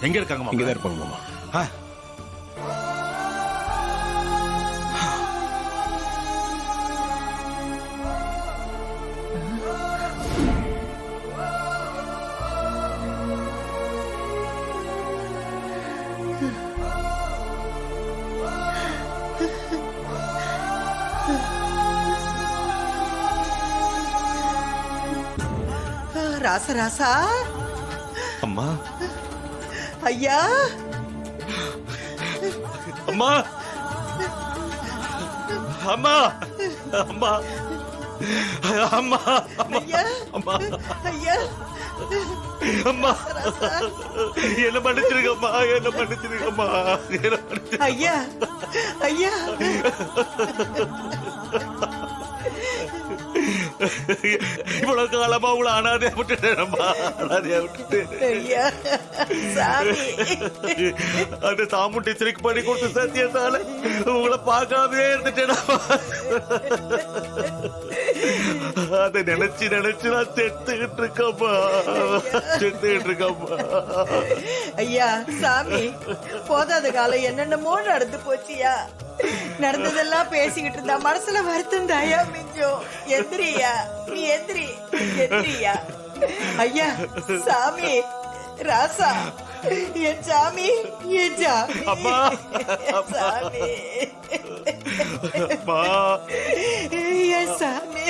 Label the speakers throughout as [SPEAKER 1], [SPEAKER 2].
[SPEAKER 1] எங்க இருக்காங்க
[SPEAKER 2] இங்கதான் இருப்பாங்க மாமா.
[SPEAKER 1] ஆ,
[SPEAKER 3] ராசா ராசா
[SPEAKER 1] அம்மா
[SPEAKER 3] ஐயா
[SPEAKER 1] அம்மா அம்மா அம்மா அம்மா அம்மா
[SPEAKER 3] ஐயா
[SPEAKER 1] அம்மா
[SPEAKER 3] ஐயா
[SPEAKER 1] அம்மா என்ன மன்னிச்சிருக்கம்மா, என்ன மன்னிச்சிருக்கம்மா, என்ன மன்னிச்சிருக்க.
[SPEAKER 3] ஐயா ஐயா
[SPEAKER 1] இவ்வளவு காலமா உங்களை அனாதையா விட்டுட்டேனம்மா, அனாதையா விட்டுட்டு
[SPEAKER 3] ஐயா சாமி
[SPEAKER 1] அந்த சாமு டீச்சருக்கு பண்ணி கொடுத்த சத்தியத்தால உங்களை பார்க்காமலே இருந்துட்டேனம்மா. அதை நினைச்சு நினைச்சு நான் செத்துக்கிட்டு இருக்கேம்மா, செத்துக்கிட்டு இருக்கேம்மா.
[SPEAKER 3] ஐயா சாமி போதாத காலம் என்னென்னமோ நடந்து போச்சியா. நடந்ததெல்லாம் பேசிக்கிட்டு இருந்தா மனசுல வருத்தம் தாயா மிஞ்சம். எந்திரியா நீ எந்திரி, எந்திரியா. ஐயா சாமி ராசா என் சாமி, என் சாமி,
[SPEAKER 1] அம்மா,
[SPEAKER 3] என் சாமி,
[SPEAKER 1] அம்மா,
[SPEAKER 3] என் சாமி.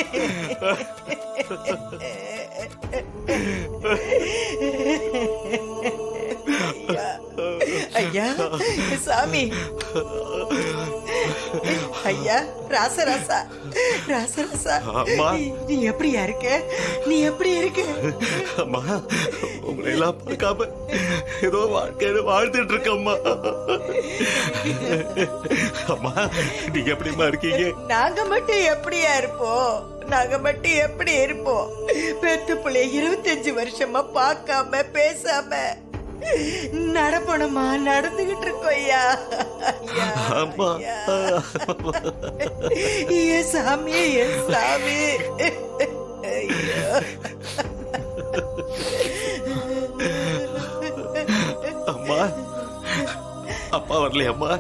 [SPEAKER 3] ஐயா சாமி, ஐயா ராசா ராசா ராசா ராசா
[SPEAKER 1] அம்மா.
[SPEAKER 3] நீ எப்படியா இருக்க, நீ எப்படி இருக்க?
[SPEAKER 1] அம்மா உங்களை எல்லாம் பார்க்காம ஏதோ வாழ்க்கையில வாழ்ந்துட்டு இருக்கம்மா. அம்மா நீங்க எப்படிமா இருக்கீங்க?
[SPEAKER 3] நாங்க மட்டும் எப்படியா இருப்போம், நாங்க மட்டும் எப்படி இருப்போம்? பெத்து பிள்ளை 25 வருஷமா பார்க்காம பேசாம நடப்பணுமா நடந்துகிட்டு இருக்கோம் ஐயா. ஐயா,
[SPEAKER 1] அம்மா.
[SPEAKER 3] ஐயா. என் சாமி, என் சாமி. ஐயா.
[SPEAKER 1] அம்மா அப்பா வரலையா அம்மா?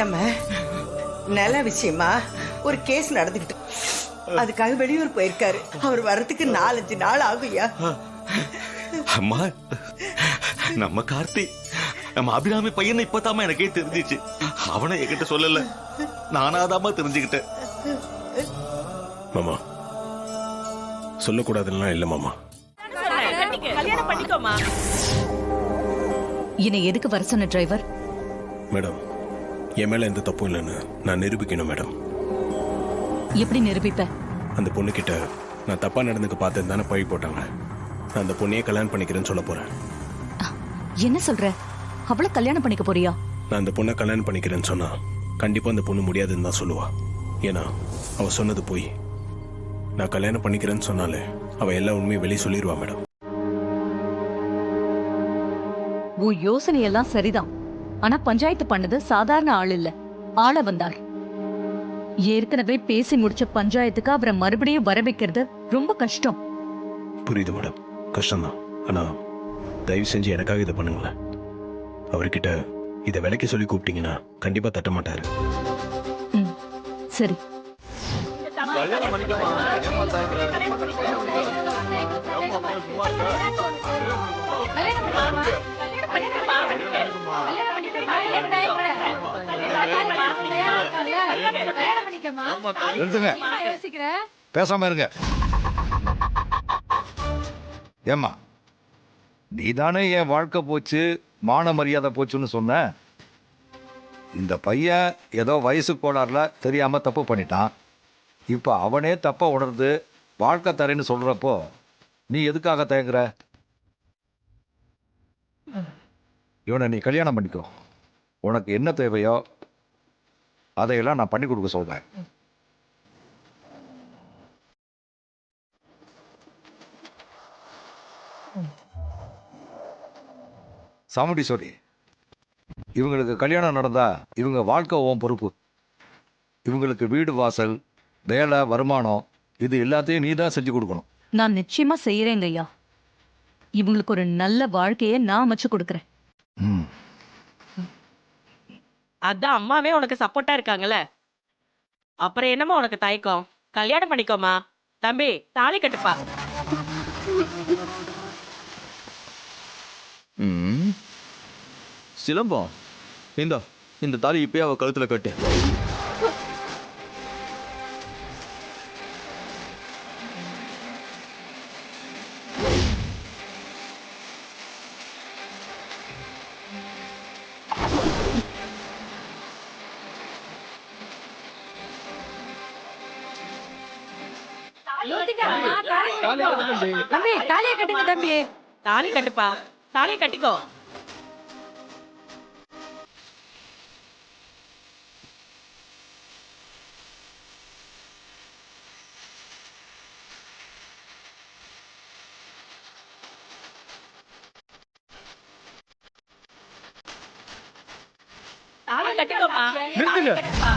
[SPEAKER 3] நம்ம நல்ல விஷயமா ஒரு கேஸ் நடந்துகிட்டு அதுக்காக வெளியூர் போயிருக்காரு. அவர் வர்றதுக்கு 4-5 நாள் ஆகுயா.
[SPEAKER 1] அம்மா நம்ம கார்த்தி நம்ம அபிராமி பையன் இப்பதாமா எனக்கே தெரிஞ்சிச்சு. அவனை என்கிட்ட சொல்லல, நானாதாமா தெரிஞ்சுக்கிட்டேன்.
[SPEAKER 2] மாமா சொல்லக்கூடாதுன்னா இல்ல மாமா.
[SPEAKER 4] கல்யாணம் பண்ணிக்கோமா.
[SPEAKER 5] என்னை எதுக்கு வர சொன்ன டிரைவர்?
[SPEAKER 2] மேடம் என் மேல எந்த தப்பும் இல்லைன்னு நான் நிரூபிக்கணும் மேடம்.
[SPEAKER 5] எப்படி நிரூபிப்ப?
[SPEAKER 2] அந்த பொண்ணுகிட்ட நான் தப்பா நடந்துக்க பார்த்தேன் தானே பழி போட்டாங்க. நான் அந்த பொண்ணையே கல்யாணம் பண்ணிக்கிறேன்னு சொல்ல போறேன்.
[SPEAKER 5] என்ன சொல்ற? அவளை கல்யாணம் பண்ணிக்க போறியா?
[SPEAKER 2] நான் அந்த பொண்ணை கல்யாணம் பண்ணிக்கிறேன்னு சொன்னா கண்டிப்பா அந்த பொண்ணு முடியாதுன்னு தான் சொல்லுவா. ஏன்னா அவ சொன்னது போய். நான் கல்யாணம் பண்ணிக்கிறேன்னு சொன்னாலே அவ எல்லா உண்மையும் வெளியே சொல்லிடுவா மேடம்.
[SPEAKER 5] உன் யோசனை எல்லாம் சரிதான். ஆனா பஞ்சாயத்து பண்ணது சாதாரண ஆள் இல்ல, ஆள வந்தார். ஏற்கனவே பேசி முடிச்ச பஞ்சாயத்துக்கு அவரை மறுபடியும் வர வைக்கிறது ரொம்ப கஷ்டம்.
[SPEAKER 2] புரியுது மேடம், கஷ்டம்தான். ஆனா தயவு செஞ்சு எனக்காக இதை பண்ணுங்களேன். அவர்கிட்ட இதை விலைக்கு சொல்லி கூப்பிட்டீங்கன்னா கண்டிப்பா தட்ட மாட்டாரு.
[SPEAKER 5] ம், சரி.
[SPEAKER 6] நிறுத்துங்க, பேசாம இருங்க. ஏம்மா நீதானே என் வாழ்க்கை போச்சு, மான மரியாதை போச்சுன்னு சொன்ன. இந்த பையன் ஏதோ வயசு கோளாறுல தெரியாம தப்பு பண்ணிட்டான். இப்போ அவனே தப்ப உணர்ந்து வாழ்க்கை தரேன்னு சொல்றப்போ நீ எதுக்காக தயங்குற? இவனை நீ கல்யாணம் பண்ணிக்கோ. உனக்கு என்ன தேவையோ அதையெல்லாம் நான் பண்ணி கொடுக்க சொல்றேன். சாமுண்டீஸ்வரி, இவங்களுக்கு கல்யாணம் நடந்தா இவங்க வாழ்க்கை ஓம் பொறுப்பு. இவங்களுக்கு வீடு வாசல் வேலை வருமானம் இது எல்லாத்தையும் நீ தான் செஞ்சு கொடுக்கணும்.
[SPEAKER 5] நான் நிச்சயமா செய்யறேங்க ஐயா. இவங்களுக்கு ஒரு நல்ல வாழ்க்கையை நான் அமைச்சு கொடுக்கறேன்.
[SPEAKER 6] ம்.
[SPEAKER 4] அதான் அம்மாவே உனக்கு சப்போர்ட்டா இருக்காங்கல்ல. அப்புறம் என்னம்மா உனக்கு தயக்கம்? கல்யாணம் பண்ணிக்கோமா. தம்பி தாலி கட்டுப்பா.
[SPEAKER 1] ம். சிலம்பம் இந்த தாலி இப்பயே அவ கழுத்துல கட்டு.
[SPEAKER 4] தம்பி தாலியை கட்டுங்க தம்பி. தாலி கட்டுப்பா. தாலியை கட்டிக்கோ. தாலி கட்டிக்கோமா. கட்டுப்பா.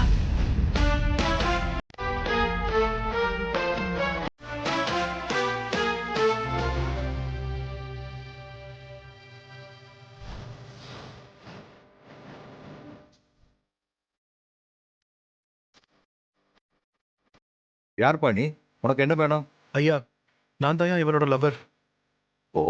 [SPEAKER 6] யார்ப்பா நீ? உனக்கு என்ன வேணும்?
[SPEAKER 2] ஐயா நான் தான் இவளோட லவர்.
[SPEAKER 6] ஓ